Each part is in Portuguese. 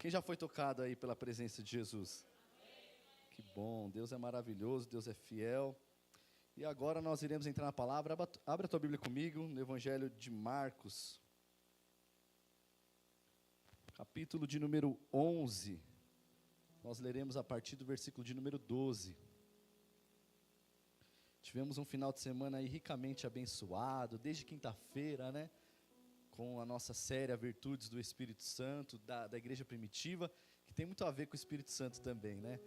Quem já foi tocado aí pela presença de Jesus? Que bom, Deus é maravilhoso, Deus é fiel. E agora nós iremos entrar na palavra. Abra a tua Bíblia comigo, no Evangelho de Marcos. Capítulo de número 11. Nós leremos a partir do versículo de número 12. Tivemos um final de semana aí ricamente abençoado, desde quinta-feira, né? Com a nossa série A Virtudes do Espírito Santo, da Igreja Primitiva, que tem muito a ver com o Espírito Santo também, né?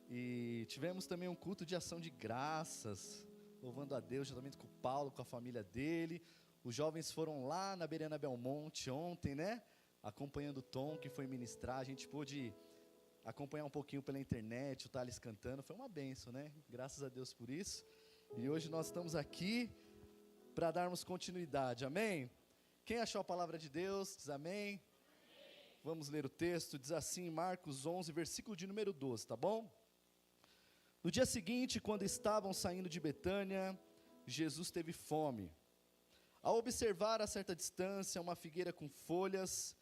E tivemos também um culto de ação de graças, louvando a Deus, juntamente com o Paulo, com a família dele. Os jovens foram lá na Beirana Belmonte ontem, né? Acompanhando o Tom, que foi ministrar. A gente pôde acompanhar um pouquinho pela internet, o Thales cantando. Foi uma bênção, né? Graças a Deus por isso. E hoje nós estamos aqui para darmos continuidade, amém? Quem achou a palavra de Deus, diz amém? Vamos ler o texto, diz assim, Marcos 11, versículo de número 12, tá bom? No dia seguinte, quando estavam saindo de Betânia, Jesus teve fome. Ao observar a certa distância uma figueira com folhas,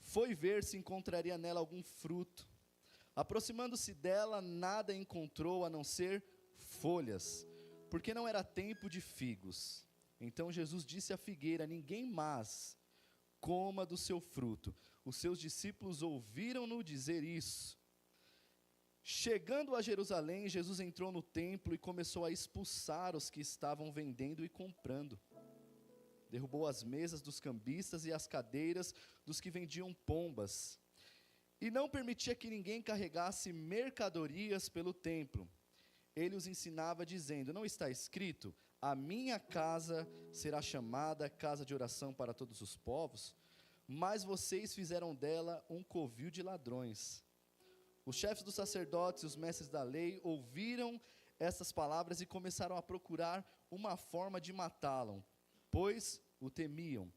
foi ver se encontraria nela algum fruto. Aproximando-se dela, nada encontrou a não ser folhas, porque não era tempo de figos. Então Jesus disse à figueira: ninguém mais coma do seu fruto. Os seus discípulos ouviram-no dizer isso. Chegando a Jerusalém, Jesus entrou no templo e começou a expulsar os que estavam vendendo e comprando. Derrubou as mesas dos cambistas e as cadeiras dos que vendiam pombas. E não permitia que ninguém carregasse mercadorias pelo templo. Ele os ensinava dizendo: não está escrito, a minha casa será chamada casa de oração para todos os povos? Mas vocês fizeram dela um covil de ladrões. Os chefes dos sacerdotes e os mestres da lei ouviram essas palavras e começaram a procurar uma forma de matá-lo, pois o temiam,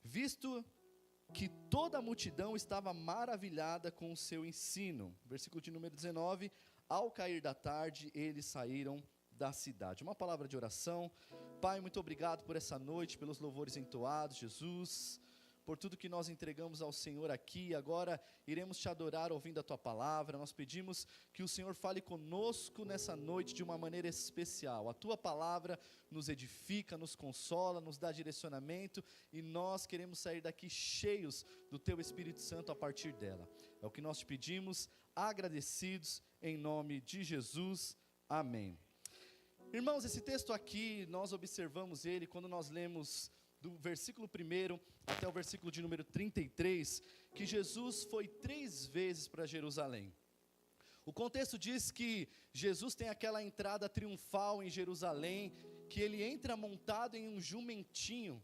visto que toda a multidão estava maravilhada com o seu ensino. Versículo de número 19, ao cair da tarde, eles saíram da cidade. Uma palavra de oração. Pai, muito obrigado por essa noite, pelos louvores entoados, Jesus, por tudo que nós entregamos ao Senhor aqui. Agora iremos te adorar ouvindo a tua palavra. Nós pedimos que o Senhor fale conosco nessa noite de uma maneira especial. A tua palavra nos edifica, nos consola, nos dá direcionamento, e nós queremos sair daqui cheios do teu Espírito Santo a partir dela. É o que nós te pedimos, agradecidos em nome de Jesus. Amém. Irmãos, esse texto aqui, nós observamos ele quando nós lemos do versículo 1 até o versículo de número 33, que Jesus foi 3 vezes para Jerusalém. O contexto diz que Jesus tem aquela entrada triunfal em Jerusalém, que ele entra montado em um jumentinho,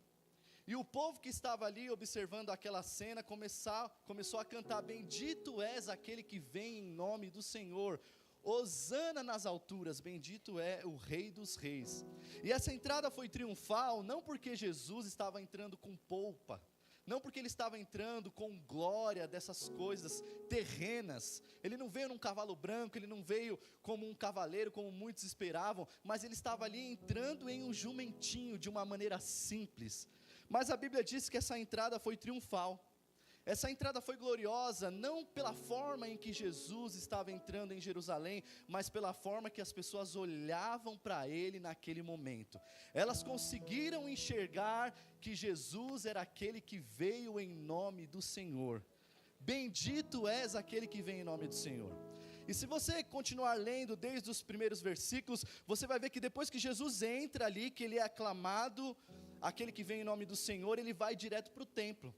e o povo que estava ali observando aquela cena começou a cantar: bendito és aquele que vem em nome do Senhor, Hosana nas alturas, bendito é o Rei dos Reis. E essa entrada foi triunfal, não porque Jesus estava entrando com polpa, não porque ele estava entrando com glória dessas coisas terrenas. Ele não veio num cavalo branco, ele não veio como um cavaleiro, como muitos esperavam, mas ele estava ali entrando em um jumentinho, de uma maneira simples. Mas a Bíblia diz que essa entrada foi triunfal. Essa entrada foi gloriosa, não pela forma em que Jesus estava entrando em Jerusalém, mas pela forma que as pessoas olhavam para ele naquele momento. Elas conseguiram enxergar que Jesus era aquele que veio em nome do Senhor. Bendito és aquele que vem em nome do Senhor. E se você continuar lendo desde os primeiros versículos, você vai ver que depois que Jesus entra ali, que ele é aclamado, aquele que vem em nome do Senhor, ele vai direto para o templo.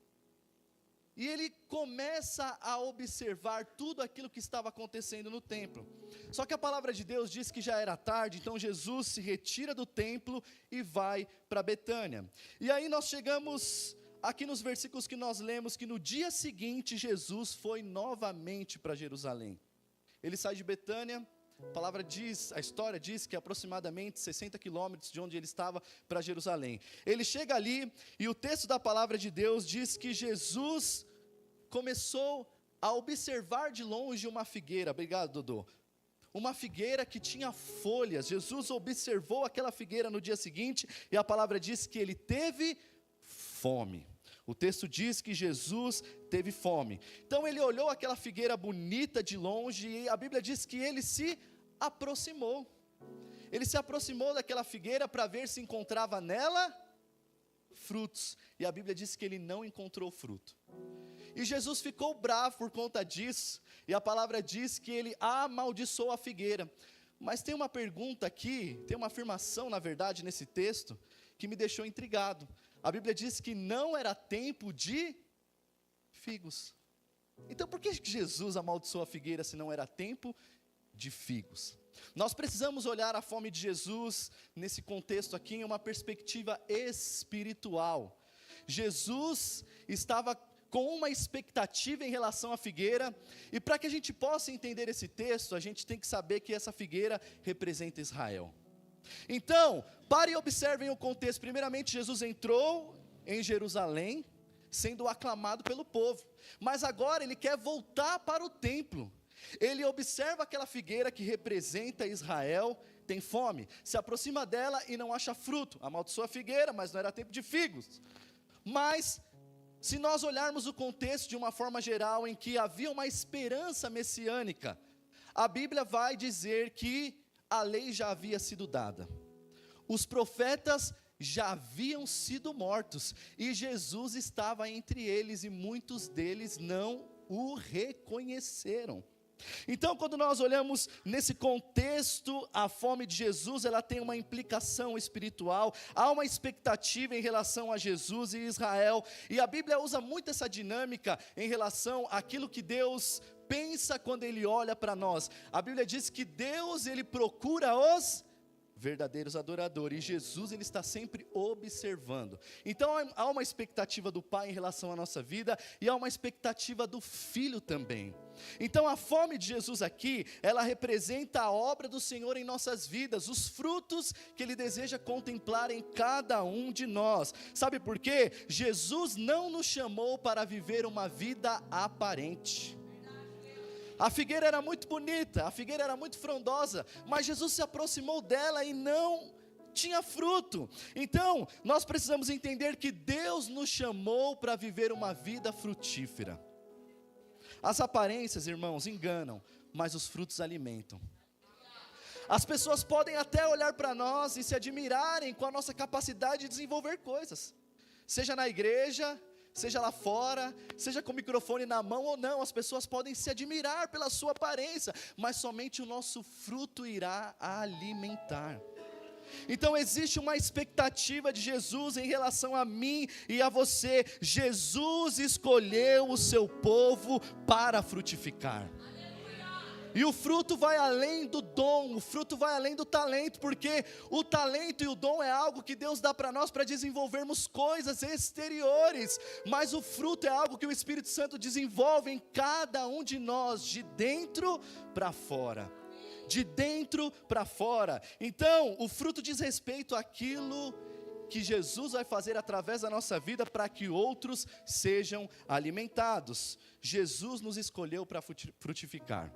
E ele começa a observar tudo aquilo que estava acontecendo no templo. Só que a palavra de Deus diz que já era tarde, então Jesus se retira do templo e vai para Betânia. E aí nós chegamos aqui nos versículos que nós lemos, que no dia seguinte Jesus foi novamente para Jerusalém. Ele sai de Betânia. A história diz que aproximadamente 60 quilômetros de onde ele estava para Jerusalém. Ele chega ali e o texto da palavra de Deus diz que Jesus começou a observar de longe uma figueira. Obrigado, Dodô. Uma figueira que tinha folhas. Jesus observou aquela figueira no dia seguinte e a palavra diz que ele teve fome. O texto diz que Jesus teve fome. Então ele olhou aquela figueira bonita de longe e a Bíblia diz que ele se aproximou. Ele se aproximou daquela figueira para ver se encontrava nela frutos. E a Bíblia diz que ele não encontrou fruto. E Jesus ficou bravo por conta disso. E a palavra diz que ele amaldiçoou a figueira. Mas tem uma pergunta aqui, tem uma afirmação na verdade nesse texto, que me deixou intrigado. A Bíblia diz que não era tempo de figos. Então por que Jesus amaldiçoou a figueira se não era tempo de figos? Nós precisamos olhar a fome de Jesus nesse contexto aqui em uma perspectiva espiritual. Jesus estava com uma expectativa em relação à figueira, e para que a gente possa entender esse texto, a gente tem que saber que essa figueira representa Israel. Então, parem e observem o contexto. Primeiramente, Jesus entrou em Jerusalém, sendo aclamado pelo povo, mas agora ele quer voltar para o templo. Ele observa aquela figueira que representa Israel, tem fome, se aproxima dela e não acha fruto, amaldiçoa a figueira, mas não era tempo de figos. Mas, se nós olharmos o contexto de uma forma geral, em que havia uma esperança messiânica, a Bíblia vai dizer que a lei já havia sido dada, os profetas já haviam sido mortos, e Jesus estava entre eles, e muitos deles não o reconheceram. Então, quando nós olhamos nesse contexto, a fome de Jesus, ela tem uma implicação espiritual, há uma expectativa em relação a Jesus e Israel, e a Bíblia usa muito essa dinâmica em relação àquilo que Deus pensa quando Ele olha para nós. A Bíblia diz que Deus, Ele procura os verdadeiros adoradores, e Jesus ele está sempre observando. Então há uma expectativa do Pai em relação à nossa vida, e há uma expectativa do Filho também. Então a fome de Jesus aqui, ela representa a obra do Senhor em nossas vidas, os frutos que Ele deseja contemplar em cada um de nós. Sabe por quê? Jesus não nos chamou para viver uma vida aparente. A figueira era muito bonita, a figueira era muito frondosa, mas Jesus se aproximou dela e não tinha fruto. Então, nós precisamos entender que Deus nos chamou para viver uma vida frutífera. As aparências, irmãos, enganam, mas os frutos alimentam. As pessoas podem até olhar para nós e se admirarem com a nossa capacidade de desenvolver coisas, seja na igreja, seja lá fora, seja com o microfone na mão ou não, as pessoas podem se admirar pela sua aparência, mas somente o nosso fruto irá alimentar. Então existe uma expectativa de Jesus em relação a mim e a você. Jesus escolheu o seu povo para frutificar. E o fruto vai além do dom, o fruto vai além do talento, porque o talento e o dom é algo que Deus dá para nós para desenvolvermos coisas exteriores, mas o fruto é algo que o Espírito Santo desenvolve em cada um de nós, de dentro para fora. De dentro para fora. Então, o fruto diz respeito àquilo que Jesus vai fazer através da nossa vida para que outros sejam alimentados. Jesus nos escolheu para frutificar.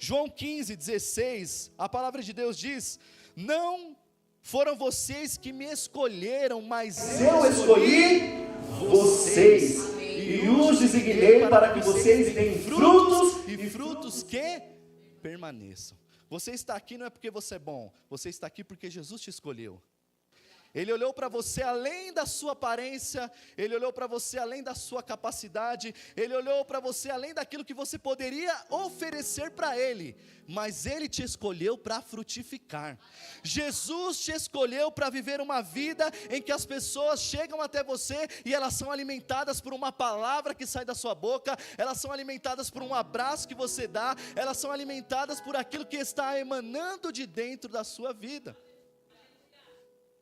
João 15:16, a palavra de Deus diz: não foram vocês que me escolheram, mas eu escolhi vocês, e os designei para que vocês deem frutos, e frutos que permaneçam. Você está aqui não é porque você é bom, você está aqui porque Jesus te escolheu. Ele olhou para você além da sua aparência, Ele olhou para você além da sua capacidade, Ele olhou para você além daquilo que você poderia oferecer para Ele, mas Ele te escolheu para frutificar. Jesus te escolheu para viver uma vida em que as pessoas chegam até você e elas são alimentadas por uma palavra que sai da sua boca, elas são alimentadas por um abraço que você dá, elas são alimentadas por aquilo que está emanando de dentro da sua vida.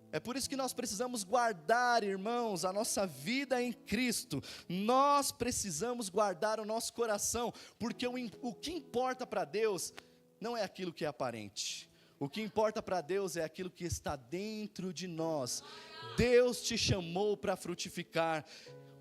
É por isso que nós precisamos guardar, irmãos, a nossa vida em Cristo. Nós precisamos guardar o nosso coração, porque o que importa para Deus não é aquilo que é aparente. O que importa para Deus é aquilo que está dentro de nós. Deus te chamou para frutificar.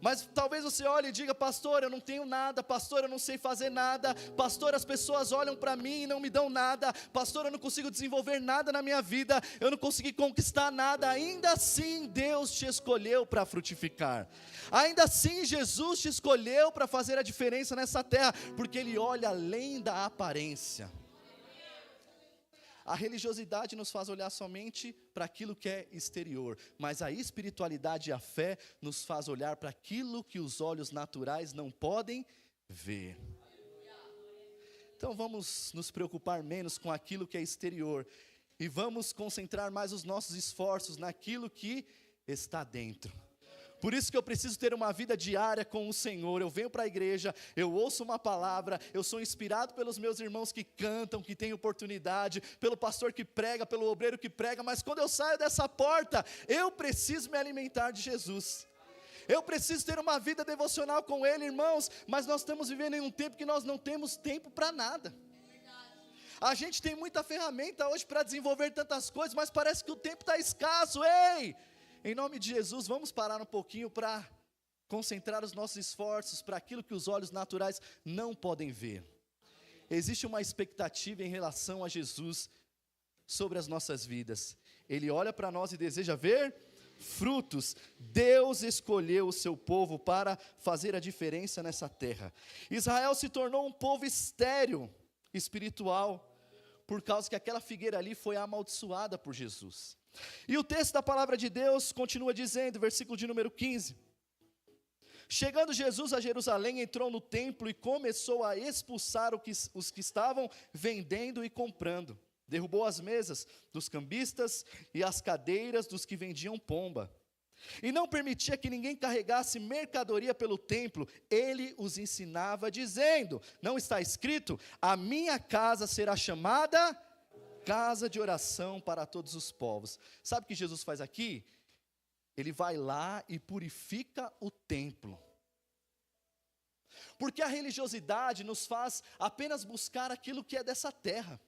Mas talvez você olhe e diga: pastor, eu não tenho nada, pastor, eu não sei fazer nada, pastor, as pessoas olham para mim e não me dão nada, pastor, eu não consigo desenvolver nada na minha vida, eu não consegui conquistar nada. Ainda assim Deus te escolheu para frutificar, ainda assim Jesus te escolheu para fazer a diferença nessa terra, porque Ele olha além da aparência. A religiosidade nos faz olhar somente para aquilo que é exterior, mas a espiritualidade e a fé nos faz olhar para aquilo que os olhos naturais não podem ver. Então vamos nos preocupar menos com aquilo que é exterior e vamos concentrar mais os nossos esforços naquilo que está dentro. Por isso que eu preciso ter uma vida diária com o Senhor. Eu venho para a igreja, eu ouço uma palavra, eu sou inspirado pelos meus irmãos que cantam, que têm oportunidade, pelo pastor que prega, pelo obreiro que prega, mas quando eu saio dessa porta, eu preciso me alimentar de Jesus. Eu preciso ter uma vida devocional com Ele, irmãos, mas nós estamos vivendo em um tempo que nós não temos tempo para nada. A gente tem muita ferramenta hoje para desenvolver tantas coisas, mas parece que o tempo está escasso. Ei! Em nome de Jesus, vamos parar um pouquinho para concentrar os nossos esforços para aquilo que os olhos naturais não podem ver. Existe uma expectativa em relação a Jesus sobre as nossas vidas. Ele olha para nós e deseja ver frutos. Deus escolheu o seu povo para fazer a diferença nessa terra. Israel se tornou um povo estéril, espiritual, por causa que aquela figueira ali foi amaldiçoada por Jesus. E o texto da palavra de Deus continua dizendo, versículo de número 15: chegando Jesus a Jerusalém, entrou no templo e começou a expulsar os que estavam vendendo e comprando. Derrubou as mesas dos cambistas e as cadeiras dos que vendiam pomba. E não permitia que ninguém carregasse mercadoria pelo templo. Ele os ensinava dizendo: não está escrito, a minha casa será chamada casa de oração para todos os povos. Sabe o que Jesus faz aqui? Ele vai lá e purifica o templo. Porque a religiosidade nos faz apenas buscar aquilo que é dessa terra.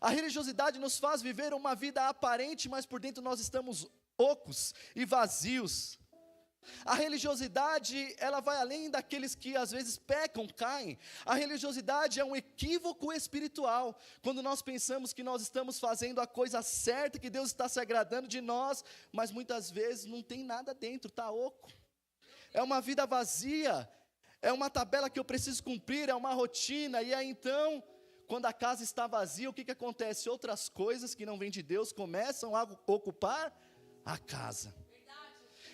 A religiosidade nos faz viver uma vida aparente, mas por dentro nós estamos ocos e vazios. A religiosidade, ela vai além daqueles que às vezes pecam, caem. A religiosidade é um equívoco espiritual, quando nós pensamos que nós estamos fazendo a coisa certa, que Deus está se agradando de nós, mas muitas vezes não tem nada dentro, está oco. É uma vida vazia, é uma tabela que eu preciso cumprir, é uma rotina, e aí então, quando a casa está vazia, o que acontece? Outras coisas que não vêm de Deus começam a ocupar a casa.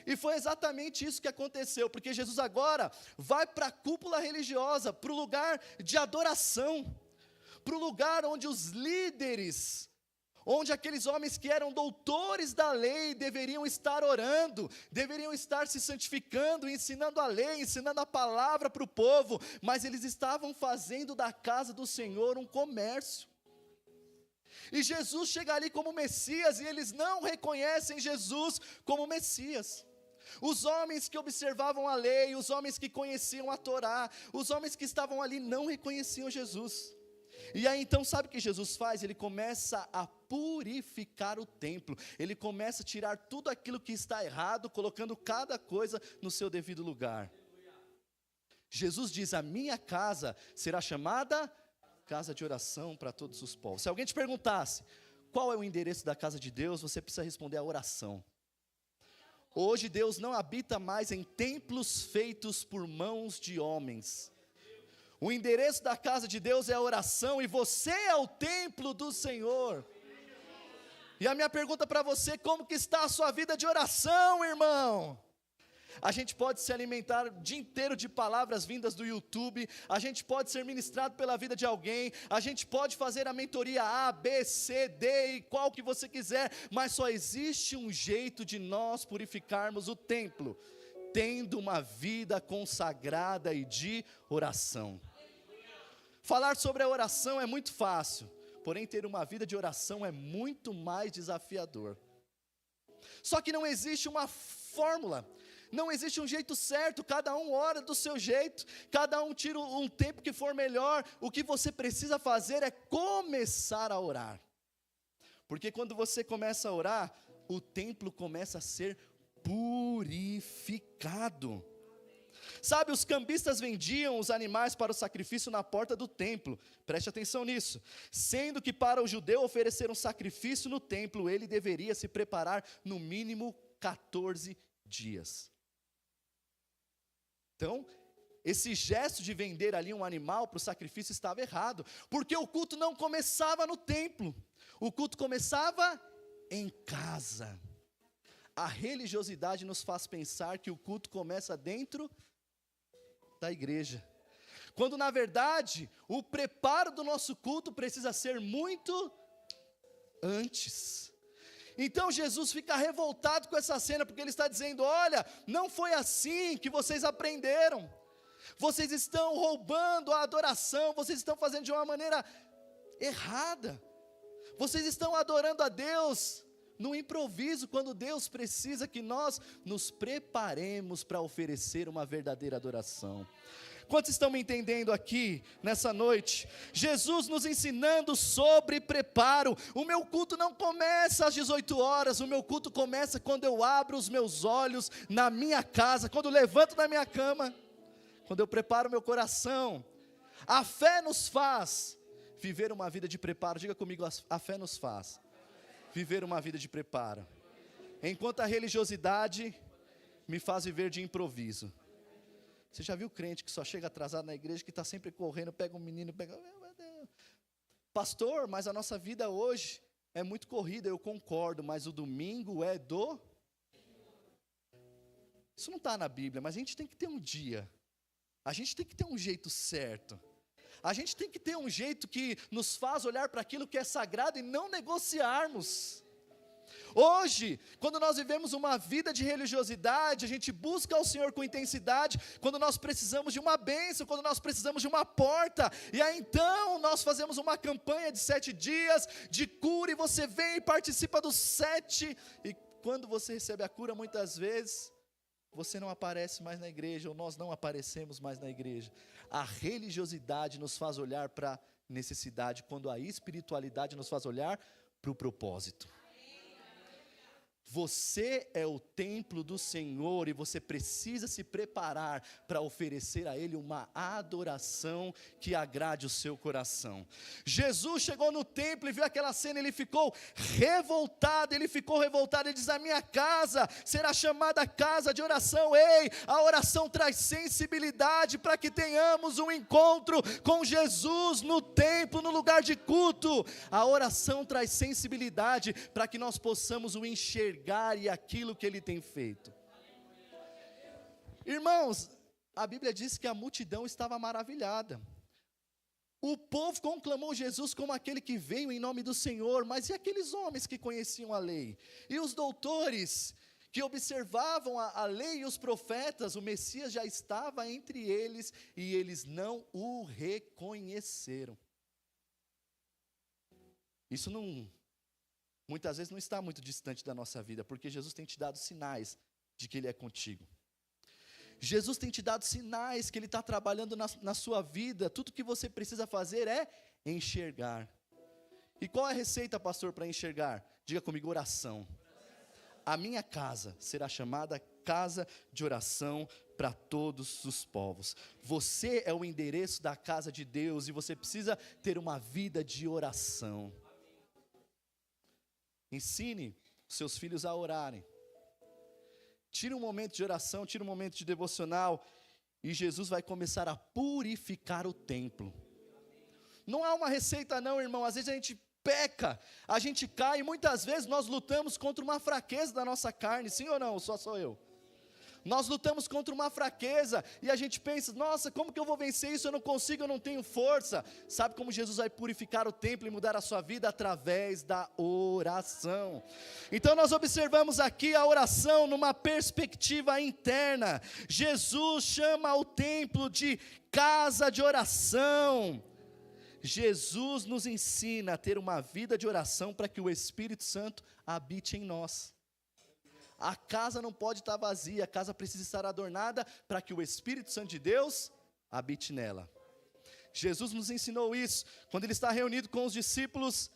E foi exatamente isso que aconteceu, porque Jesus agora vai para a cúpula religiosa, para o lugar de adoração, para o lugar onde os líderes, onde aqueles homens que eram doutores da lei deveriam estar orando, deveriam estar se santificando, ensinando a lei, ensinando a palavra para o povo, mas eles estavam fazendo da casa do Senhor um comércio. E Jesus chega ali como Messias, e eles não reconhecem Jesus como Messias. Os homens que observavam a lei, os homens que conheciam a Torá, os homens que estavam ali não reconheciam Jesus. E aí então sabe o que Jesus faz? Ele começa a purificar o templo, ele começa a tirar tudo aquilo que está errado, colocando cada coisa no seu devido lugar. Jesus diz: a minha casa será chamada casa de oração para todos os povos. Se alguém te perguntasse qual é o endereço da casa de Deus, você precisa responder a oração. Hoje Deus não habita mais em templos feitos por mãos de homens. O endereço da casa de Deus é a oração, e você é o templo do Senhor. E a minha pergunta para você: como que está a sua vida de oração, irmão? A gente pode se alimentar o dia inteiro de palavras vindas do YouTube, a gente pode ser ministrado pela vida de alguém, a gente pode fazer a mentoria A, B, C, D e qual que você quiser, mas só existe um jeito de nós purificarmos o templo: tendo uma vida consagrada e de oração. Falar sobre a oração é muito fácil, porém ter uma vida de oração é muito mais desafiador. Só que não existe uma fórmula, não existe um jeito certo, cada um ora do seu jeito, cada um tira um tempo que for melhor. O que você precisa fazer é começar a orar, porque quando você começa a orar, o templo começa a ser purificado. Sabe, os cambistas vendiam os animais para o sacrifício na porta do templo. Preste atenção nisso. Sendo que para o judeu oferecer um sacrifício no templo, ele deveria se preparar no mínimo 14 dias. Então, esse gesto de vender ali um animal para o sacrifício estava errado, porque o culto não começava no templo, o culto começava em casa. A religiosidade nos faz pensar que o culto começa dentro da igreja, quando na verdade o preparo do nosso culto precisa ser muito antes. Então Jesus fica revoltado com essa cena, porque ele está dizendo: olha, não foi assim que vocês aprenderam. Vocês estão roubando a adoração, vocês estão fazendo de uma maneira errada. Vocês estão adorando a Deus no improviso, quando Deus precisa que nós nos preparemos para oferecer uma verdadeira adoração. Quantos estão me entendendo aqui, nessa noite? Jesus nos ensinando sobre preparo. O meu culto não começa às 18 horas, o meu culto começa quando eu abro os meus olhos na minha casa, quando eu levanto da minha cama, quando eu preparo meu coração. A fé nos faz viver uma vida de preparo. Diga comigo, a fé nos faz viver uma vida de preparo, enquanto a religiosidade me faz viver de improviso. Você já viu crente que só chega atrasado na igreja, que está sempre correndo, pega um menino, pega... Pastor, mas a nossa vida hoje é muito corrida. Eu concordo, mas o domingo é do... Isso não está na Bíblia, mas a gente tem que ter um dia. A gente tem que ter um jeito certo. A gente tem que ter um jeito que nos faz olhar para aquilo que é sagrado e não negociarmos. Hoje, quando nós vivemos uma vida de religiosidade, a gente busca o Senhor com intensidade, quando nós precisamos de uma bênção, quando nós precisamos de uma porta, e aí então nós fazemos uma campanha de 7 dias de cura, e você vem e participa dos 7, e quando você recebe a cura, muitas vezes, você não aparece mais na igreja, ou nós não aparecemos mais na igreja. A religiosidade nos faz olhar para a necessidade, quando a espiritualidade nos faz olhar para o propósito. Você é o templo do Senhor, e você precisa se preparar para oferecer a Ele uma adoração que agrade o seu coração. Jesus chegou no templo e viu aquela cena, ele ficou revoltado, ele diz: a minha casa será chamada casa de oração. Ei, a oração traz sensibilidade para que tenhamos um encontro com Jesus no templo, no lugar de culto. A oração traz sensibilidade para que nós possamos o enxergar e aquilo que Ele tem feito. Irmãos, a Bíblia diz que a multidão estava maravilhada. O povo conclamou Jesus como aquele que veio em nome do Senhor, mas e aqueles homens que conheciam a lei? E os doutores que observavam a lei e os profetas? O Messias já estava entre eles e eles não o reconheceram. Isso muitas vezes não está muito distante da nossa vida, porque Jesus tem te dado sinais de que Ele é contigo. Jesus tem te dado sinais que Ele está trabalhando na sua vida. Tudo que você precisa fazer é enxergar. E qual é a receita, pastor, para enxergar? Diga comigo: oração. A minha casa será chamada casa de oração para todos os povos. Você é o endereço da casa de Deus, e você precisa ter uma vida de oração. Ensine seus filhos a orarem. Tire um momento de oração, tire um momento de devocional, e Jesus vai começar a purificar o templo. Não há uma receita não, irmão. Às vezes a gente peca, a gente cai, e muitas vezes nós lutamos contra uma fraqueza da nossa carne. Sim ou não? Só sou eu. Nós lutamos contra uma fraqueza, e a gente pensa: nossa, como que eu vou vencer isso? Eu não consigo, eu não tenho força. Sabe como Jesus vai purificar o templo e mudar a sua vida? Através da oração. Então nós observamos aqui a oração numa perspectiva interna. Jesus chama o templo de casa de oração. Jesus nos ensina a ter uma vida de oração para que o Espírito Santo habite em nós. A casa não pode estar vazia, a casa precisa estar adornada para que o Espírito Santo de Deus habite nela. Jesus nos ensinou isso quando Ele está reunido com os discípulos,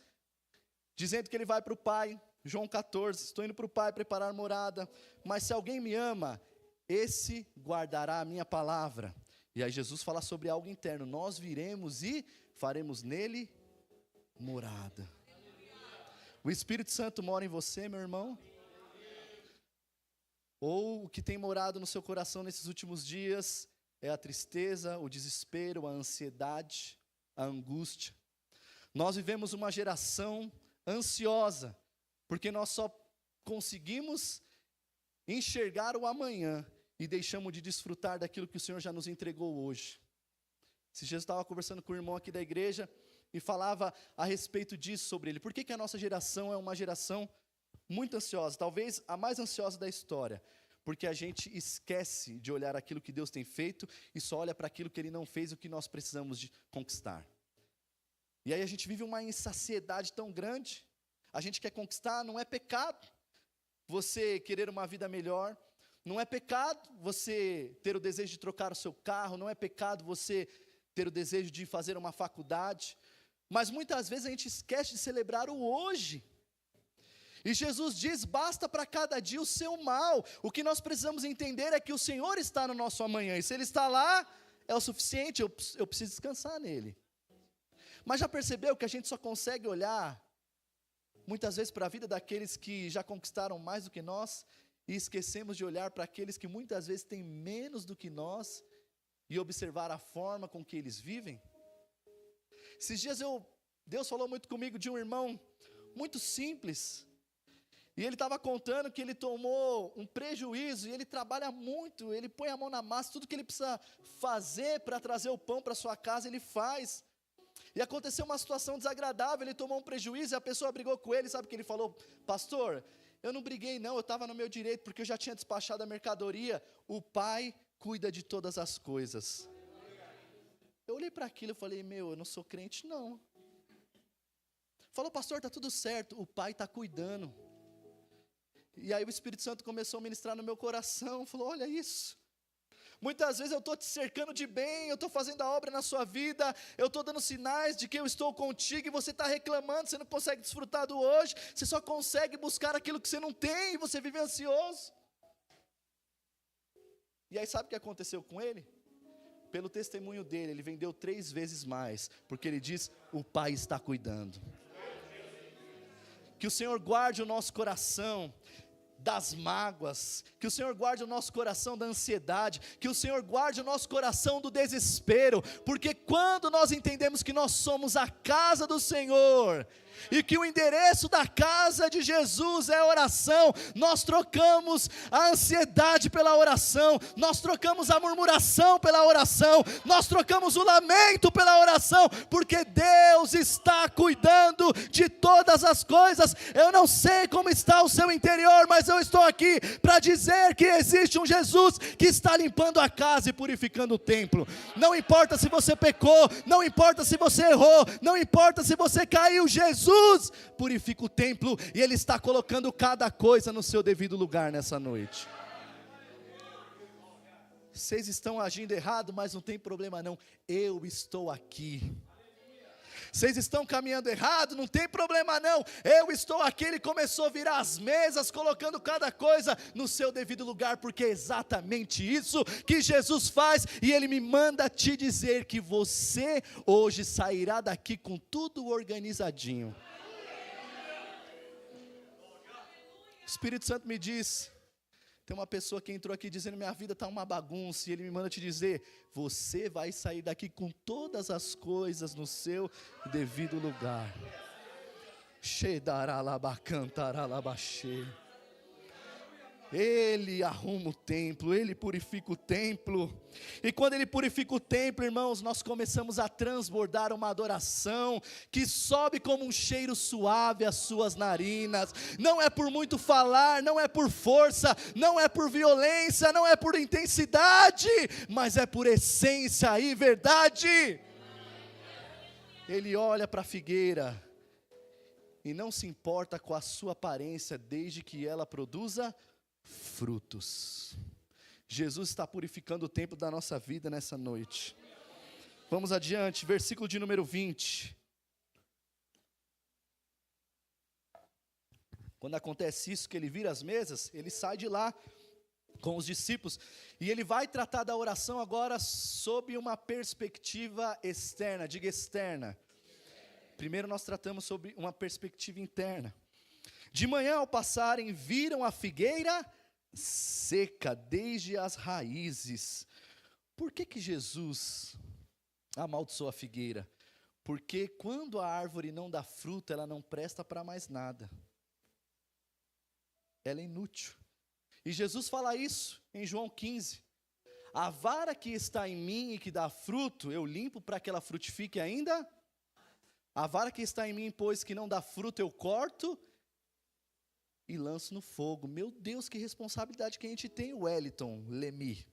dizendo que Ele vai para o Pai. João 14, estou indo para o Pai preparar morada, mas se alguém me ama, esse guardará a minha palavra. E aí Jesus fala sobre algo interno. Nós viremos e faremos nele morada. O Espírito Santo mora em você, meu irmão? Ou o que tem morado no seu coração nesses últimos dias é a tristeza, o desespero, a ansiedade, a angústia. Nós vivemos uma geração ansiosa, porque nós só conseguimos enxergar o amanhã e deixamos de desfrutar daquilo que o Senhor já nos entregou hoje. Esse dia eu estava conversando com o irmão aqui da igreja e falava a respeito disso sobre ele. Por que a nossa geração é uma geração muito ansiosa, talvez a mais ansiosa da história? Porque a gente esquece de olhar aquilo que Deus tem feito e só olha para aquilo que Ele não fez e o que nós precisamos de conquistar. E aí a gente vive uma insaciedade tão grande. A gente quer conquistar, não é pecado você querer uma vida melhor, não é pecado você ter o desejo de trocar o seu carro, não é pecado você ter o desejo de fazer uma faculdade, mas muitas vezes a gente esquece de celebrar o hoje. E Jesus diz, basta para cada dia o seu mal. O que nós precisamos entender é que o Senhor está no nosso amanhã, e se Ele está lá, é o suficiente, eu preciso descansar nele. Mas já percebeu que a gente só consegue olhar, muitas vezes, para a vida daqueles que já conquistaram mais do que nós, e esquecemos de olhar para aqueles que muitas vezes têm menos do que nós, e observar a forma com que eles vivem? Esses dias Deus falou muito comigo de um irmão muito simples, e ele estava contando que ele tomou um prejuízo, e ele trabalha muito, ele põe a mão na massa, tudo que ele precisa fazer para trazer o pão para sua casa, ele faz. E aconteceu uma situação desagradável, ele tomou um prejuízo, e a pessoa brigou com ele, sabe o que ele falou? Pastor, eu não briguei não, eu estava no meu direito, porque eu já tinha despachado a mercadoria, o Pai cuida de todas as coisas. Eu olhei para aquilo e falei, eu não sou crente não. Falou, pastor, está tudo certo, o Pai está cuidando. E aí o Espírito Santo começou a ministrar no meu coração, falou, olha isso. Muitas vezes eu estou te cercando de bem, eu estou fazendo a obra na sua vida, eu estou dando sinais de que eu estou contigo, e você está reclamando, você não consegue desfrutar do hoje, você só consegue buscar aquilo que você não tem, e você vive ansioso. E aí sabe o que aconteceu com ele? Pelo testemunho dele, ele vendeu 3 vezes mais, porque ele diz, o Pai está cuidando. Que o Senhor guarde o nosso coração das mágoas, que o Senhor guarde o nosso coração da ansiedade, que o Senhor guarde o nosso coração do desespero, porque quando nós entendemos que nós somos a casa do Senhor, e que o endereço da casa de Jesus é oração, nós trocamos a ansiedade pela oração, nós trocamos a murmuração pela oração, nós trocamos o lamento pela oração, porque Deus está cuidando de todas as coisas. Eu não sei como está o seu interior, mas eu estou aqui para dizer que existe um Jesus que está limpando a casa e purificando o templo. Não importa se você pecou, não importa se você errou, não importa se você caiu, Jesus purifica o templo, e Ele está colocando cada coisa no seu devido lugar nessa noite. Vocês estão agindo errado, mas não tem problema não, eu estou aqui. Vocês estão caminhando errado, não tem problema não, eu estou aqui. Ele começou a virar as mesas, colocando cada coisa no seu devido lugar, porque é exatamente isso que Jesus faz, e Ele me manda te dizer que você hoje sairá daqui com tudo organizadinho. O Espírito Santo me diz, tem uma pessoa que entrou aqui dizendo, minha vida está uma bagunça, e Ele me manda te dizer, você vai sair daqui com todas as coisas no seu devido lugar. Ele arruma o templo, Ele purifica o templo, e quando Ele purifica o templo, irmãos, nós começamos a transbordar uma adoração, que sobe como um cheiro suave às suas narinas. Não é por muito falar, não é por força, não é por violência, não é por intensidade, mas é por essência e verdade. Ele olha para a figueira, e não se importa com a sua aparência, desde que ela produza frutos. Jesus está purificando o templo da nossa vida nessa noite. Vamos adiante, versículo de número 20. Quando acontece isso, que ele vira as mesas, ele sai de lá com os discípulos, e ele vai tratar da oração agora sob uma perspectiva externa, diga externa. Primeiro nós tratamos sobre uma perspectiva interna. De manhã ao passarem, viram a figueira seca desde as raízes. Por que Jesus amaldiçoou a figueira? Porque quando a árvore não dá fruta, ela não presta para mais nada. Ela é inútil. E Jesus fala isso em João 15. A vara que está em mim e que dá fruto, eu limpo para que ela frutifique ainda. A vara que está em mim, pois que não dá fruto, eu corto e lanço no fogo. Meu Deus, que responsabilidade que a gente tem, Wellington Lemi.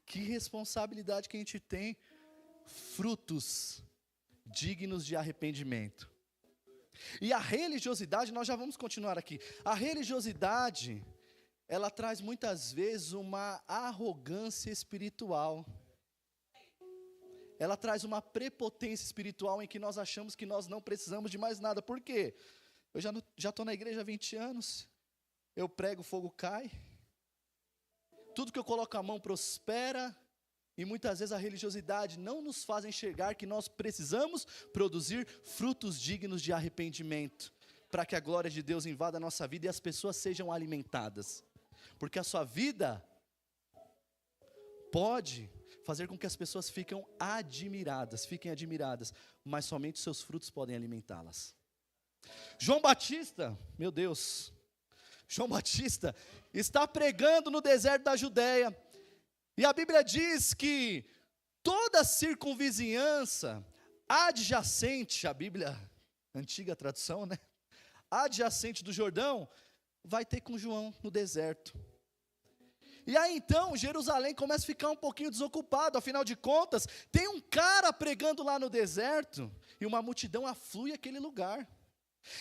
Que responsabilidade que a gente tem. Frutos dignos de arrependimento. E a religiosidade, nós já vamos continuar aqui. A religiosidade, ela traz muitas vezes uma arrogância espiritual. Ela traz uma prepotência espiritual em que nós achamos que nós não precisamos de mais nada. Por quê? Eu já estou na igreja há 20 anos, eu prego, o fogo cai. Tudo que eu coloco a mão prospera. E muitas vezes a religiosidade não nos faz enxergar que nós precisamos produzir frutos dignos de arrependimento, para que a glória de Deus invada a nossa vida e as pessoas sejam alimentadas. Porque a sua vida pode fazer com que as pessoas fiquem admiradas, mas somente os seus frutos podem alimentá-las. João Batista, meu Deus, João Batista está pregando no deserto da Judéia. E a Bíblia diz que toda a circunvizinhança adjacente, a Bíblia, antiga tradução, né? Adjacente do Jordão, vai ter com João no deserto. E aí então, Jerusalém começa a ficar um pouquinho desocupado, afinal de contas, tem um cara pregando lá no deserto, e uma multidão aflui àquele lugar.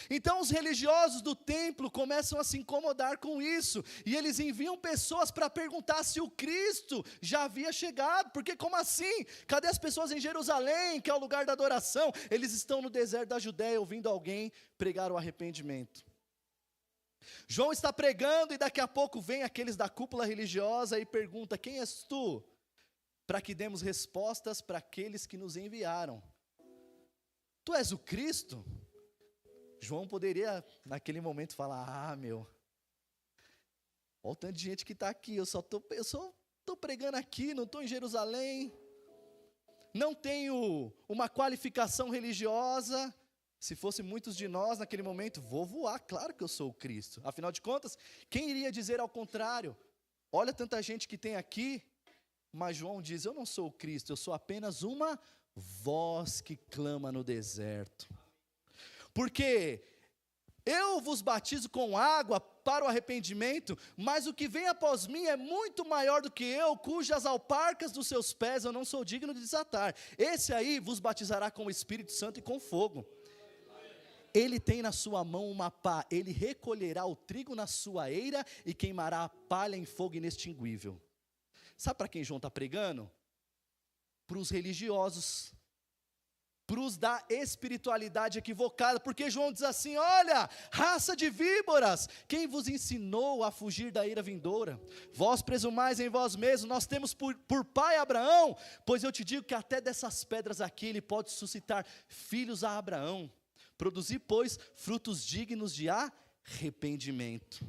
Então os religiosos do templo começam a se incomodar com isso, e eles enviam pessoas para perguntar se o Cristo já havia chegado, porque como assim? Cadê as pessoas em Jerusalém, que é o lugar da adoração? Eles estão no deserto da Judéia ouvindo alguém pregar o arrependimento. João está pregando e daqui a pouco vem aqueles da cúpula religiosa e pergunta: quem és tu? Para que demos respostas para aqueles que nos enviaram. Tu és o Cristo? João poderia, naquele momento, falar: olha o tanto de gente que está aqui, eu só estou pregando aqui, não estou em Jerusalém, não tenho uma qualificação religiosa. Se fosse muitos de nós naquele momento, vou voar, claro que eu sou o Cristo. Afinal de contas, quem iria dizer ao contrário? Olha tanta gente que tem aqui, mas João diz: eu não sou o Cristo, eu sou apenas uma voz que clama no deserto. Porque eu vos batizo com água para o arrependimento, mas o que vem após mim é muito maior do que eu, cujas alparcas dos seus pés eu não sou digno de desatar. Esse aí vos batizará com o Espírito Santo e com fogo. Ele tem na sua mão uma pá, ele recolherá o trigo na sua eira e queimará a palha em fogo inextinguível. Sabe para quem João está pregando? Para os religiosos, para os da espiritualidade equivocada, porque João diz assim: olha, raça de víboras, quem vos ensinou a fugir da ira vindoura? Vós presumais em vós mesmos, nós temos por pai Abraão, pois eu te digo que até dessas pedras aqui ele pode suscitar filhos a Abraão. Produzir, pois, frutos dignos de arrependimento.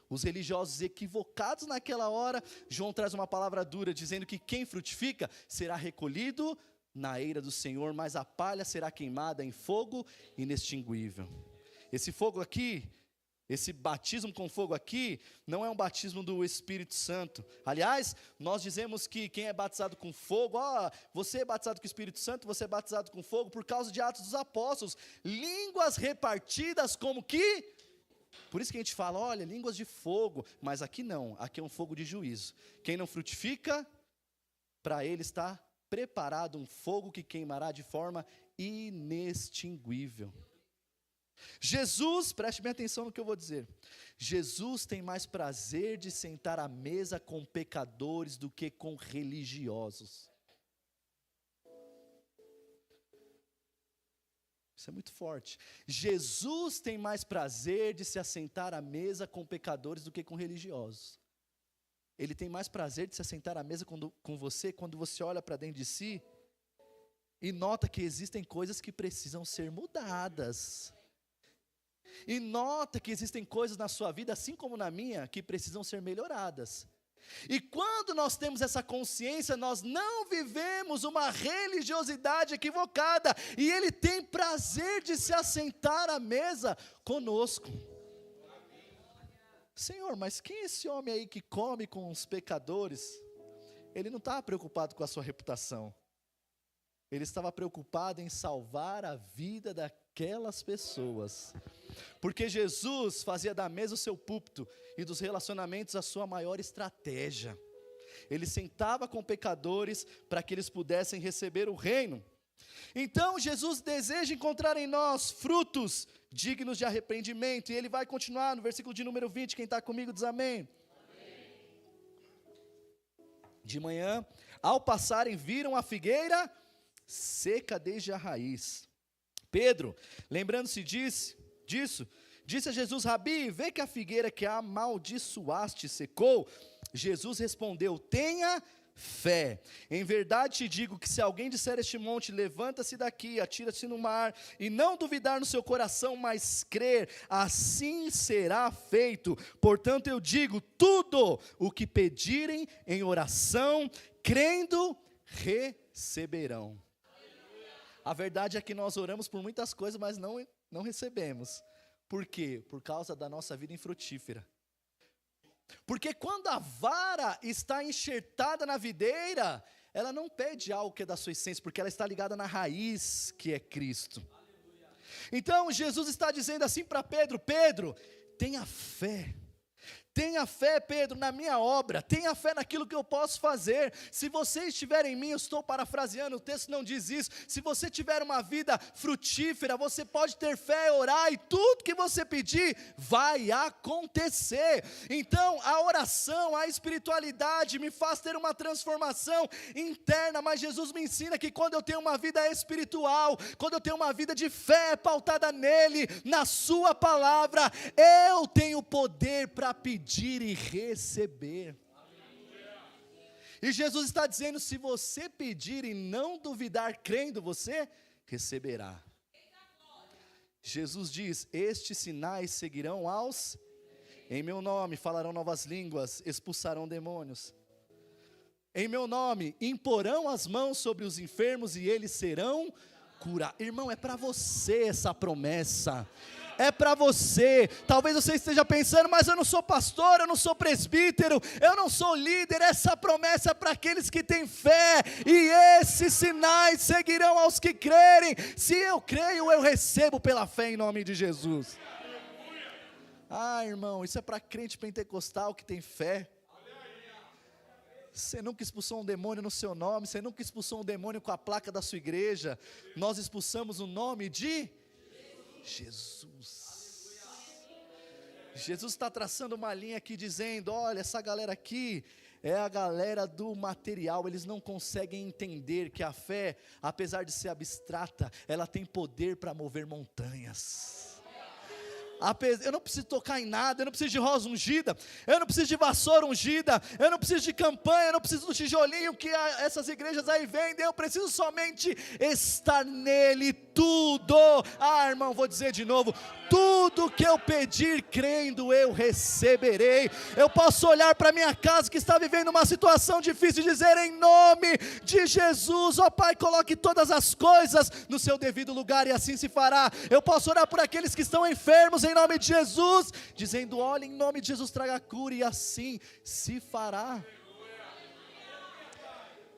Os religiosos equivocados naquela hora, João traz uma palavra dura, dizendo que quem frutifica será recolhido na eira do Senhor, mas a palha será queimada em fogo inextinguível. Esse fogo aqui, esse batismo com fogo aqui, não é um batismo do Espírito Santo. Aliás, nós dizemos que quem é batizado com fogo, você é batizado com o Espírito Santo, você é batizado com fogo por causa de Atos dos Apóstolos, línguas repartidas como que... Por isso que a gente fala, olha, línguas de fogo, mas aqui não, aqui é um fogo de juízo. Quem não frutifica, para ele está preparado um fogo que queimará de forma inextinguível. Jesus, preste bem atenção no que eu vou dizer, Jesus tem mais prazer de sentar à mesa com pecadores do que com religiosos. Isso é muito forte. Jesus tem mais prazer de se assentar à mesa com pecadores do que com religiosos. Ele tem mais prazer de se assentar à mesa com você quando você olha para dentro de si e nota que existem coisas que precisam ser mudadas. E nota que existem coisas na sua vida, assim como na minha, que precisam ser melhoradas. E quando nós temos essa consciência, nós não vivemos uma religiosidade equivocada, e Ele tem prazer de se assentar à mesa conosco. Senhor, mas quem é esse homem aí que come com os pecadores? Ele não estava preocupado com a sua reputação, ele estava preocupado em salvar a vida daquelas pessoas, porque Jesus fazia da mesa o seu púlpito, e dos relacionamentos a sua maior estratégia. Ele sentava com pecadores, para que eles pudessem receber o reino. Então Jesus deseja encontrar em nós frutos dignos de arrependimento, e Ele vai continuar no versículo de número 20, quem está comigo diz amém. De manhã, ao passarem, viram a figueira seca desde a raiz. Pedro, lembrando-se disso, disse a Jesus: Rabi, vê que a figueira que amaldiçoaste secou. Jesus respondeu: tenha fé. Em verdade te digo que se alguém disser a este monte, levanta-se daqui, atira-se no mar, e não duvidar no seu coração, mas crer, assim será feito. Portanto eu digo, tudo o que pedirem em oração, crendo, receberão. A verdade é que nós oramos por muitas coisas, mas não recebemos. Por quê? Por causa da nossa vida infrutífera. Porque quando a vara está enxertada na videira, ela não pede algo que é da sua essência, porque ela está ligada na raiz, que é Cristo. Então Jesus está dizendo assim para Pedro: Pedro, tenha fé. Tenha fé, Pedro, na minha obra, tenha fé naquilo que eu posso fazer. Se você estiver em mim, eu estou parafraseando, o texto não diz isso. Se você tiver uma vida frutífera, você pode ter fé, orar, e tudo que você pedir vai acontecer. Então a oração, a espiritualidade me faz ter uma transformação interna, mas Jesus me ensina que quando eu tenho uma vida espiritual, quando eu tenho uma vida de fé pautada nele, na sua palavra, eu tenho poder para pedir e receber. E Jesus está dizendo: se você pedir e não duvidar, crendo, você receberá. Jesus diz: estes sinais seguirão aos, em meu nome falarão novas línguas, expulsarão demônios, em meu nome imporão as mãos sobre os enfermos e eles serão curados. Irmão, é para você essa promessa. É para você. Talvez você esteja pensando: mas eu não sou pastor, eu não sou presbítero, eu não sou líder. Essa promessa é para aqueles que têm fé, e esses sinais seguirão aos que crerem. Se eu creio, eu recebo pela fé em nome de Jesus. Ah, irmão, isso é para crente pentecostal que tem fé. Você nunca expulsou um demônio no seu nome, você nunca expulsou um demônio com a placa da sua igreja. Nós expulsamos o nome de Jesus. Jesus está traçando uma linha aqui dizendo: olha, essa galera aqui é a galera do material. Eles não conseguem entender que a fé, apesar de ser abstrata, ela tem poder para mover montanhas. Eu não preciso tocar em nada, eu não preciso de rosa ungida, eu não preciso de vassoura ungida, eu não preciso de campanha, eu não preciso do tijolinho que essas igrejas aí vendem. Eu preciso somente estar nele. Tudo, irmão, vou dizer de novo: tudo que eu pedir crendo, eu receberei. Eu posso olhar para minha casa que está vivendo uma situação difícil e dizer: em nome de Jesus, ó Pai, coloque todas as coisas no seu devido lugar, e assim se fará. Eu posso orar por aqueles que estão enfermos em nome de Jesus, dizendo: olha, em nome de Jesus traga cura, e assim se fará.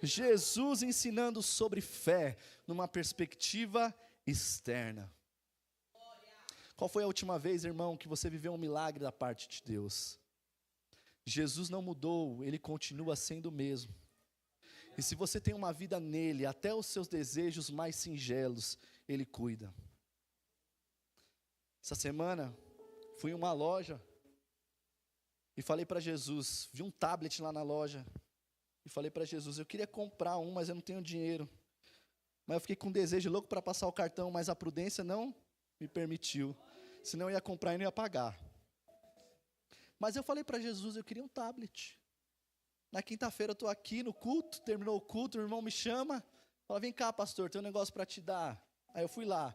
Jesus ensinando sobre fé numa perspectiva externa. Qual foi a última vez, irmão, que você viveu um milagre da parte de Deus? Jesus não mudou, Ele continua sendo o mesmo. E se você tem uma vida nele, até os seus desejos mais singelos, Ele cuida. Essa semana, fui em uma loja e falei para Jesus, vi um tablet lá na loja, e falei para Jesus: eu queria comprar um, mas eu não tenho dinheiro. Mas eu fiquei com um desejo louco para passar o cartão, mas a prudência não me permitiu. Senão eu ia comprar e não ia pagar. Mas eu falei para Jesus, eu queria um tablet. Na quinta-feira eu estou aqui no culto, terminou o culto, o irmão me chama, fala, vem cá pastor, tem um negócio para te dar. Aí eu fui lá.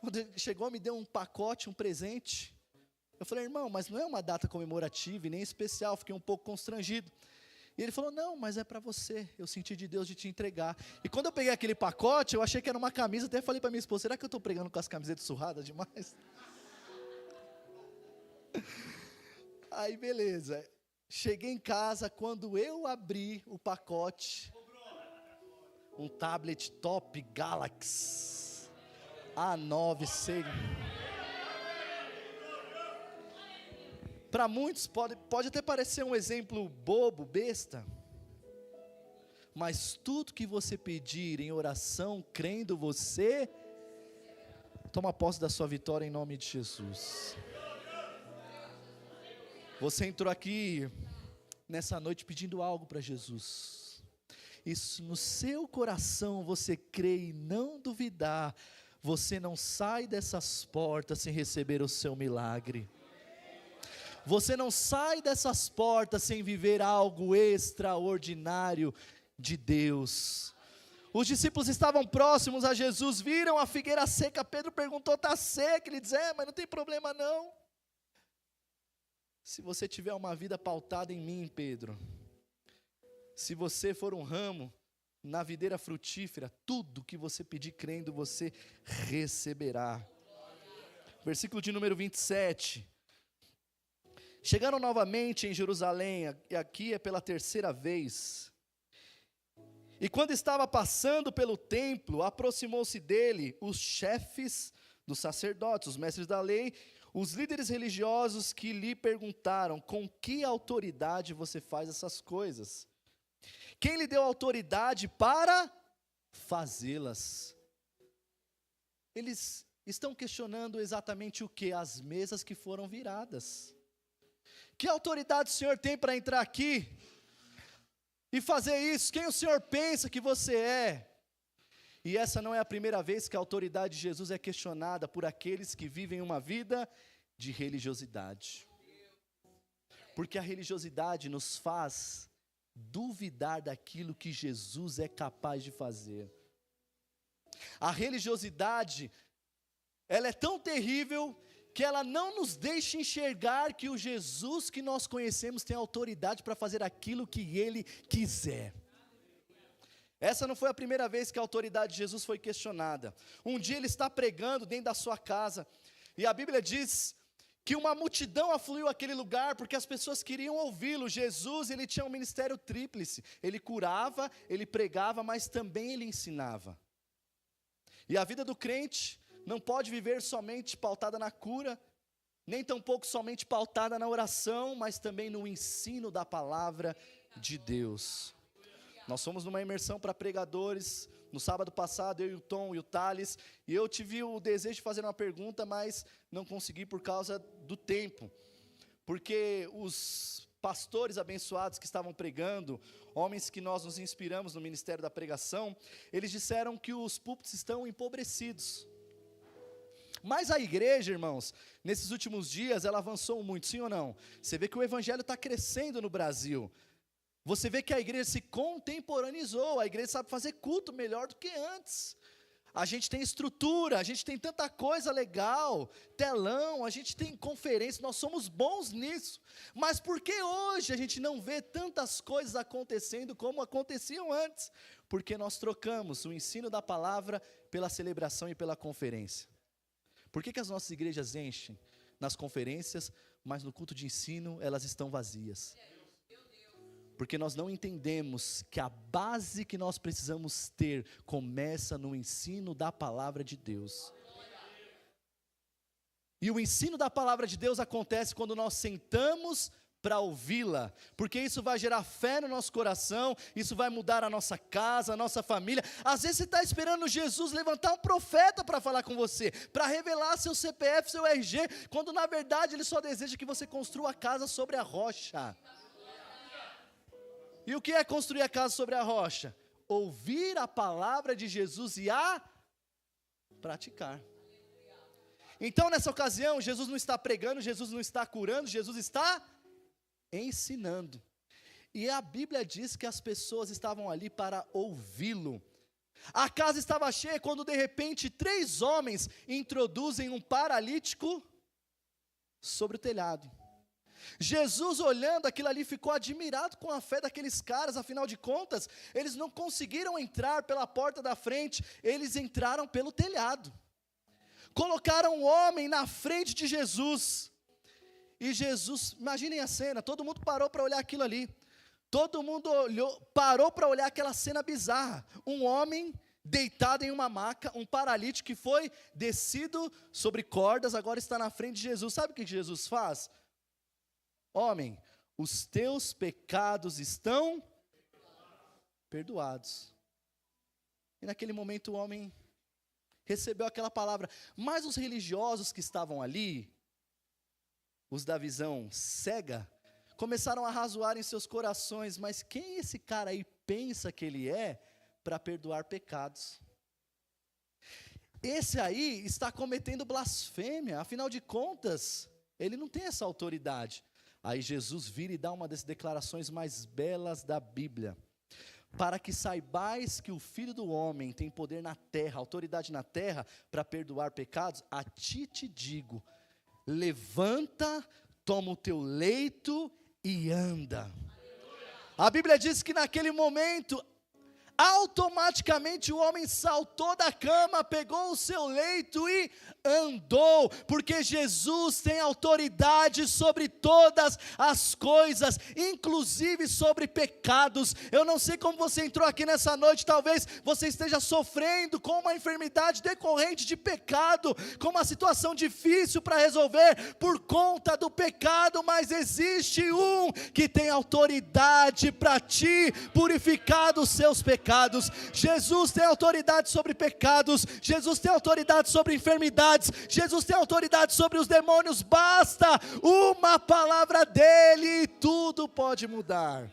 Quando ele chegou, me deu um pacote, um presente. Eu falei, irmão, mas não é uma data comemorativa e nem especial, fiquei um pouco constrangido. E ele falou, não, mas é para você, eu senti de Deus de te entregar. E quando eu peguei aquele pacote, eu achei que era uma camisa, até falei para minha esposa, será que eu estou pregando com as camisetas surradas demais? Aí beleza, cheguei em casa, quando eu abri o pacote, um tablet top Galaxy A9 sei. Para muitos pode até parecer um exemplo bobo, besta, mas tudo que você pedir em oração, crendo você, toma posse da sua vitória em nome de Jesus. Você entrou aqui nessa noite pedindo algo para Jesus. Isso no seu coração você crê e não duvidar, você não sai dessas portas sem receber o seu milagre. Você não sai dessas portas sem viver algo extraordinário de Deus. Os discípulos estavam próximos a Jesus, viram a figueira seca. Pedro perguntou, está seca? Ele diz, mas não tem problema não. Se você tiver uma vida pautada em mim, Pedro, se você for um ramo na videira frutífera, tudo que você pedir crendo, você receberá. Versículo de número 27. Chegaram novamente em Jerusalém, e aqui é pela terceira vez. E quando estava passando pelo templo, aproximou-se dele os chefes dos sacerdotes, os mestres da lei, os líderes religiosos que lhe perguntaram, com que autoridade você faz essas coisas? Quem lhe deu autoridade para fazê-las? Eles estão questionando exatamente o que? As mesas que foram viradas. Que autoridade o Senhor tem para entrar aqui e fazer isso? Quem o Senhor pensa que você é? E essa não é a primeira vez que a autoridade de Jesus é questionada por aqueles que vivem uma vida de religiosidade. Porque a religiosidade nos faz duvidar daquilo que Jesus é capaz de fazer. A religiosidade, ela é tão terrível que ela não nos deixa enxergar que o Jesus que nós conhecemos tem autoridade para fazer aquilo que Ele quiser. Essa não foi a primeira vez que a autoridade de Jesus foi questionada. Um dia ele está pregando dentro da sua casa, e a Bíblia diz que uma multidão afluiu àquele lugar, porque as pessoas queriam ouvi-lo. Jesus, ele tinha um ministério tríplice, ele curava, ele pregava, mas também ele ensinava. E a vida do crente não pode viver somente pautada na cura, nem tampouco somente pautada na oração, mas também no ensino da palavra de Deus. Nós fomos numa imersão para pregadores, no sábado passado, eu e o Tom e o Thales, e eu tive o desejo de fazer uma pergunta, mas não consegui por causa do tempo, porque os pastores abençoados que estavam pregando, homens que nós nos inspiramos no ministério da pregação, eles disseram que os púlpitos estão empobrecidos. Mas a igreja, irmãos, nesses últimos dias, ela avançou muito, sim ou não? Você vê que o evangelho está crescendo no Brasil. Você vê que a igreja se contemporaneizou, a igreja sabe fazer culto melhor do que antes. A gente tem estrutura, a gente tem tanta coisa legal, telão, a gente tem conferência, nós somos bons nisso. Mas por que hoje a gente não vê tantas coisas acontecendo como aconteciam antes? Porque nós trocamos o ensino da palavra pela celebração e pela conferência. Por que as nossas igrejas enchem nas conferências, mas no culto de ensino elas estão vazias? Porque nós não entendemos que a base que nós precisamos ter começa no ensino da palavra de Deus. E o ensino da palavra de Deus acontece quando nós sentamos para ouvi-la, porque isso vai gerar fé no nosso coração, isso vai mudar a nossa casa, a nossa família. Às vezes você está esperando Jesus levantar um profeta para falar com você, para revelar seu CPF, seu RG, quando na verdade Ele só deseja que você construa a casa sobre a rocha. E o que é construir a casa sobre a rocha? ouvir a palavra de Jesus e a praticar. Então, nessa ocasião, Jesus não está pregando, Jesus não está curando, Jesus está ensinando. E a Bíblia diz que as pessoas estavam ali para ouvi-lo. A casa estava cheia quando de repente 3 homens introduzem um paralítico sobre o telhado. Jesus, olhando aquilo ali, ficou admirado com a fé daqueles caras. Afinal de contas, eles não conseguiram entrar pela porta da frente, eles entraram pelo telhado. Colocaram o homem na frente de Jesus. E Jesus, imaginem a cena, todo mundo parou para olhar aquilo ali. Todo mundo parou para olhar aquela cena bizarra. Um homem deitado em uma maca, um paralítico que foi descido sobre cordas, agora está na frente de Jesus. Sabe o que Jesus faz? Homem, os teus pecados estão perdoados. E naquele momento o homem recebeu aquela palavra. Mas os religiosos que estavam ali, os da visão cega, começaram a razoar em seus corações, mas quem esse cara aí pensa que ele é para perdoar pecados? Esse aí está cometendo blasfêmia, afinal de contas, ele não tem essa autoridade. Aí Jesus vira e dá uma das declarações mais belas da Bíblia. Para que saibais que o Filho do Homem tem poder na terra, autoridade na terra, para perdoar pecados, a ti te digo, levanta, toma o teu leito e anda. A Bíblia diz que naquele momento, automaticamente o homem saltou da cama, pegou o seu leito e andou, porque Jesus tem autoridade sobre todas as coisas, inclusive sobre pecados. Eu não sei como você entrou aqui nessa noite, talvez você esteja sofrendo com uma enfermidade decorrente de pecado, com uma situação difícil para resolver por conta do pecado, mas existe um que tem autoridade para te purificar dos seus pecados. Jesus tem autoridade sobre pecados, Jesus tem autoridade sobre enfermidades, Jesus tem autoridade sobre os demônios. Basta uma palavra dele e tudo pode mudar.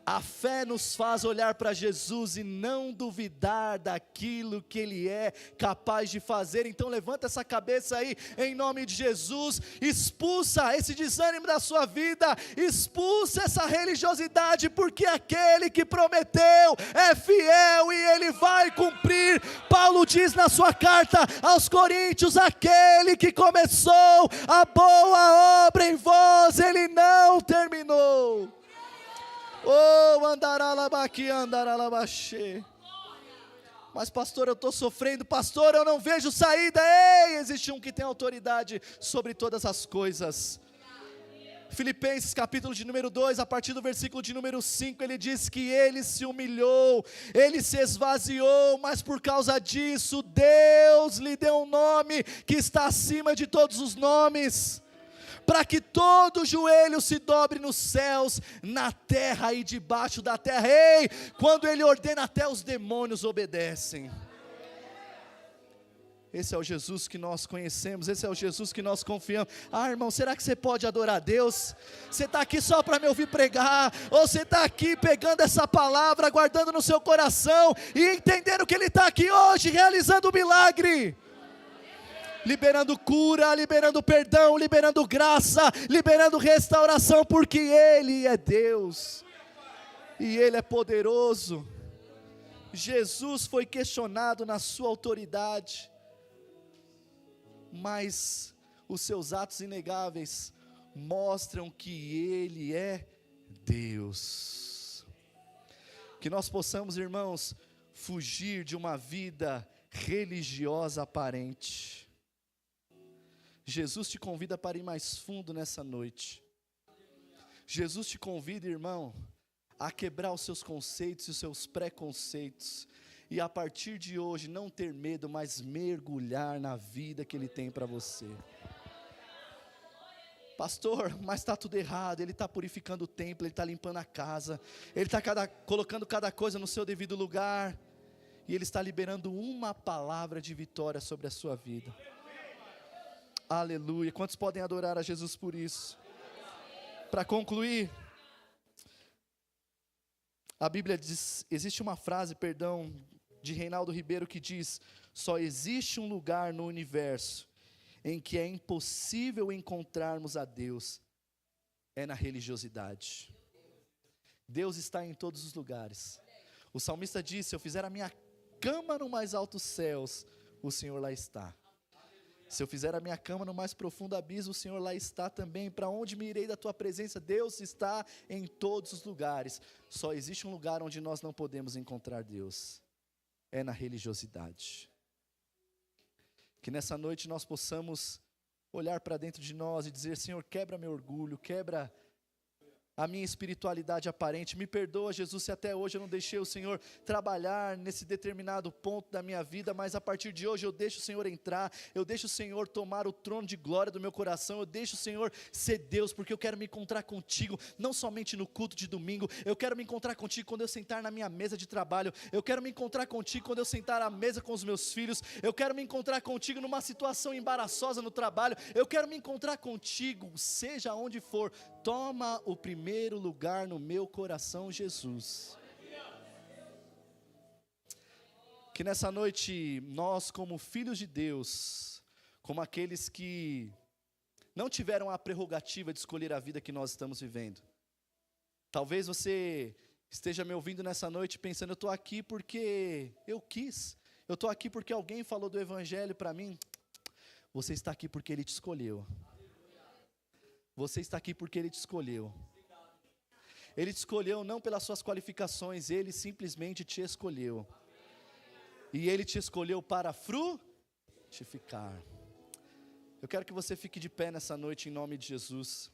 A fé nos faz olhar para Jesus e não duvidar daquilo que Ele é capaz de fazer. Então levanta essa cabeça aí, em nome de Jesus, expulsa esse desânimo da sua vida, expulsa essa religiosidade, porque aquele que prometeu é fiel e Ele vai cumprir. Paulo diz na sua carta aos Coríntios, aquele que começou a boa obra em vós, Ele não terminou. Oh, andaralabaqui, andaralabaxê. Mas pastor, eu estou sofrendo, pastor, eu não vejo saída. Ei, existe um que tem autoridade sobre todas as coisas. Filipenses capítulo de número 2, a partir do versículo de número 5, ele diz que ele se humilhou, ele se esvaziou, mas por causa disso, Deus lhe deu um nome que está acima de todos os nomes, para que todo joelho se dobre nos céus, na terra e debaixo da terra. Ei, quando Ele ordena, até os demônios obedecem. Esse é o Jesus que nós conhecemos, esse é o Jesus que nós confiamos. Ah, irmão, será que você pode adorar a Deus? Você está aqui só para me ouvir pregar? Ou você está aqui pegando essa palavra, guardando no seu coração e entendendo que Ele está aqui hoje, realizando um milagre? Liberando cura, liberando perdão, liberando graça, liberando restauração, porque Ele é Deus, e Ele é poderoso. Jesus foi questionado na sua autoridade, mas os seus atos inegáveis mostram que Ele é Deus. Que nós possamos, irmãos, fugir de uma vida religiosa aparente. Jesus te convida para ir mais fundo nessa noite. Jesus te convida, irmão, a quebrar os seus conceitos e os seus preconceitos, e a partir de hoje não ter medo, mas mergulhar na vida que Ele tem para você. Pastor, mas está tudo errado. Ele está purificando o templo, Ele está limpando a casa, Ele está colocando cada coisa no seu devido lugar, e Ele está liberando uma palavra de vitória sobre a sua vida. Aleluia. Quantos podem adorar a Jesus por isso? Para concluir, A Bíblia diz, existe uma frase, de Reinaldo Ribeiro que diz: só existe um lugar no universo em que é impossível encontrarmos a Deus, é na religiosidade. Deus está em todos os lugares. O salmista disse: se eu fizer a minha cama no mais altos céus, o Senhor lá está. Se eu fizer a minha cama no mais profundo abismo, o Senhor lá está também. Para onde me irei da tua presença? Deus está em todos os lugares. Só existe um lugar onde nós não podemos encontrar Deus, é na religiosidade. Que nessa noite nós possamos olhar para dentro de nós e dizer: Senhor, quebra meu orgulho, quebra a minha espiritualidade aparente. Me perdoa, Jesus, se até hoje eu não deixei o Senhor trabalhar nesse determinado ponto da minha vida, mas a partir de hoje eu deixo o Senhor entrar, eu deixo o Senhor tomar o trono de glória do meu coração, eu deixo o Senhor ser Deus, porque eu quero me encontrar contigo, não somente no culto de domingo, eu quero me encontrar contigo quando eu sentar na minha mesa de trabalho, eu quero me encontrar contigo quando eu sentar à mesa com os meus filhos, eu quero me encontrar contigo numa situação embaraçosa no trabalho, eu quero me encontrar contigo, seja onde for. Toma o primeiro lugar no meu coração, Jesus. Que nessa noite, nós como filhos de Deus, como aqueles que não tiveram a prerrogativa de escolher a vida que nós estamos vivendo. Talvez você esteja me ouvindo nessa noite pensando: eu estou aqui porque eu quis, eu estou aqui porque alguém falou do Evangelho para mim. Você está aqui porque Ele te escolheu. Você está aqui porque Ele te escolheu. Ele te escolheu não pelas suas qualificações, Ele simplesmente te escolheu. E Ele te escolheu para frutificar. Eu quero que você fique de pé nessa noite em nome de Jesus.